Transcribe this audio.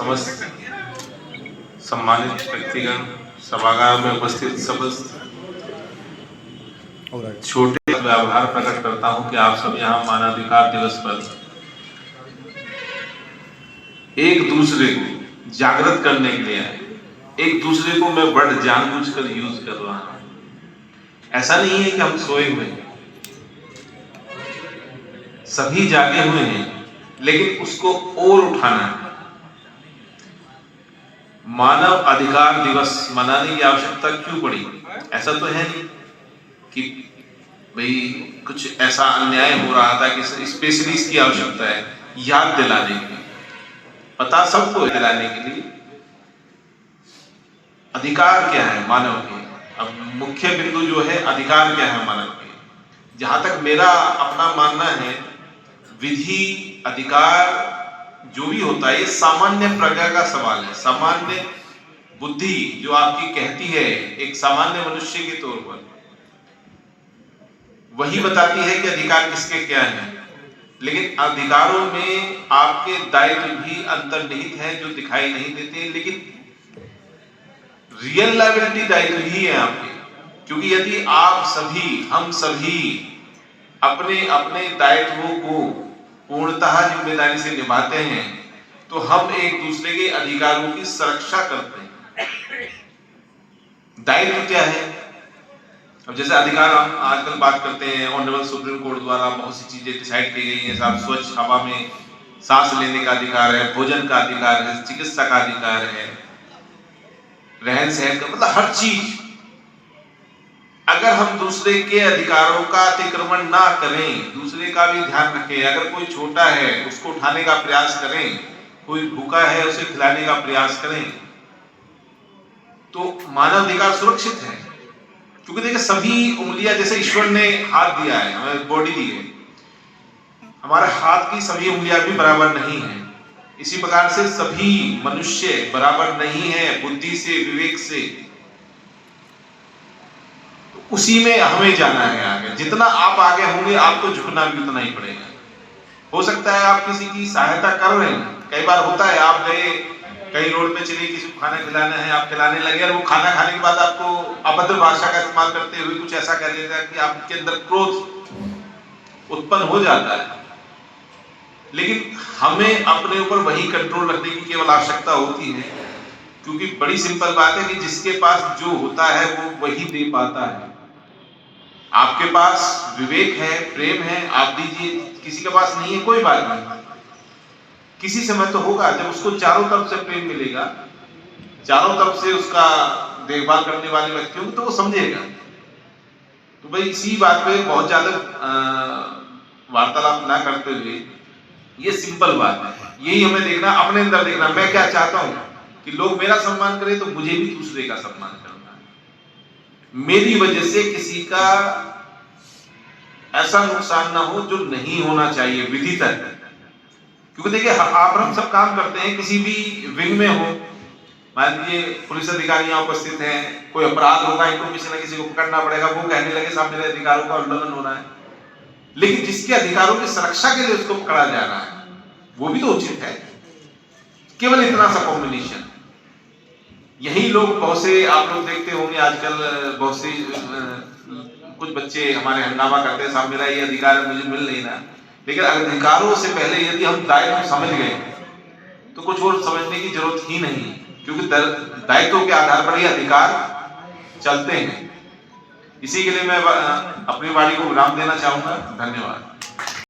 समस्त सम्मानित व्यक्तिगण, सभागार में उपस्थित समस्त छोटे मैं आभार प्रकट करता हूं कि आप सब यहाँ मानवाधिकार दिवस पर एक दूसरे को जागृत करने के लिए आए। एक दूसरे को मैं वर्ड जानबूझकर यूज कर रहा हूं। ऐसा नहीं है कि हम सोए हुए हैं, सभी जागे हुए हैं, लेकिन उसको और उठाना है। मानव अधिकार दिवस मनाने की आवश्यकता क्यों पड़ी? ऐसा तो है नहीं कि भाई कुछ ऐसा अन्याय हो रहा था कि स्पेशली इसकी आवश्यकता है याद दिलाने की, पता सबको दिलाने के लिए अधिकार क्या है मानव के। अब मुख्य बिंदु जो है अधिकार क्या है मानव के। जहां तक मेरा अपना मानना है, विधि अधिकार जो भी होता है ये सामान्य प्रज्ञा का सवाल है। सामान्य बुद्धि जो आपकी कहती है एक सामान्य मनुष्य के तौर पर, वही बताती है कि अधिकार किसके क्या है। लेकिन अधिकारों में आपके दायित्व भी अंतर्निहित हैं जो दिखाई नहीं देते, लेकिन रियल लायबिलिटी दायित्व ही है आपके। क्योंकि यदि आप सभी, हम सभी अपने अपने दायित्वों को पूर्णतः जिम्मेदारी से निभाते हैं तो हम एक दूसरे के अधिकारों की सुरक्षा करते हैं। दायित्व क्या है? अब जैसे अधिकार हम आजकल बात करते हैं, ऑनरेबल सुप्रीम कोर्ट द्वारा बहुत सी चीजें डिसाइड की गई हैं। साहब, स्वच्छ हवा में सांस लेने का अधिकार है, भोजन का अधिकार है, चिकित्सा का अधिकार है, रहन सहन का, मतलब हर चीज। अगर हम दूसरे के अधिकारों का अतिक्रमण ना करें, दूसरे का भी ध्यान रखें, अगर कोई छोटा है उसको उठाने का प्रयास करें, कोई भूखा है उसे खिलाने का प्रयास करें, तो मानव अधिकार सुरक्षित है। क्योंकि देखिए सभी उंगलियां, जैसे ईश्वर ने हाथ दिया है, हमें बॉडी दी है, हमारे हाथ की सभी उंगलियां भी बराबर नहीं है। इसी प्रकार से सभी मनुष्य बराबर नहीं है बुद्धि से, विवेक से। तो उसी में हमें जाना है आगे। जितना आप आगे होंगे आपको झुकना भी उतना ही पड़ेगा। हो सकता है आप किसी की सहायता कर रहे हैं, कई बार होता है आप गए कहीं रोड पे चले, किसी को खाना खिलाना है, आप खिलाने लगे और वो खाना खाने के बाद आपको अभद्र भाषा का इस्तेमाल करते हुए कुछ ऐसा कह देता है कि आपके अंदर क्रोध उत्पन्न हो जाता है। लेकिन हमें अपने ऊपर वही कंट्रोल रखने की केवल आवश्यकता होती है, क्योंकि बड़ी सिंपल बात है कि जिसके पास जो होता है वो वही दे पाता है। आपके पास विवेक है, प्रेम है, आप दीजिए। किसी के पास नहीं है, कोई बात नहीं, किसी समय तो होगा जब उसको चारों तरफ से प्रेम मिलेगा, चारों तरफ से उसका देखभाल करने वाले व्यक्तियों को, तो वो समझेगा। तो भाई इसी बात पे बहुत ज्यादा वार्तालाप ना करते हुए, ये सिंपल बात है, यही हमें देखना, अपने अंदर देखना। मैं क्या चाहता हूं कि लोग मेरा सम्मान करें, तो मुझे भी दूसरे का सम्मान करना है। मेरी वजह से किसी का ऐसा नुकसान ना हो जो नहीं होना चाहिए विधि तक। क्योंकि देखिए आप हम सब काम करते हैं, किसी भी विंग में हो, मान लीजिए पुलिस अधिकारी यहाँ उपस्थित हैं, कोई अपराध होगा, इनको किसी न किसी को पकड़ना पड़ेगा, वो कहने लगे साहब मेरे अधिकारों का उल्लंघन हो रहा है, लेकिन जिसके अधिकारों की सुरक्षा के लिए उसको पकड़ा जा रहा है वो भी तो उचित है। केवल इतना सा कॉम्बिनेशन। यही लोग, बहुत से आप लोग देखते होंगे आजकल, बहुत से कुछ बच्चे हमारे हंगामा करते हैं, साहब मेरा ये अधिकार है, मुझे मिल नहीं रहा। लेकिन अधिकारों से पहले यदि हम दायित्व समझ गए तो कुछ और समझने की जरूरत ही नहीं, क्योंकि दायित्वों के आधार पर ये अधिकार चलते हैं। इसी के लिए मैं अपनी वाणी को विराम देना चाहूंगा। धन्यवाद।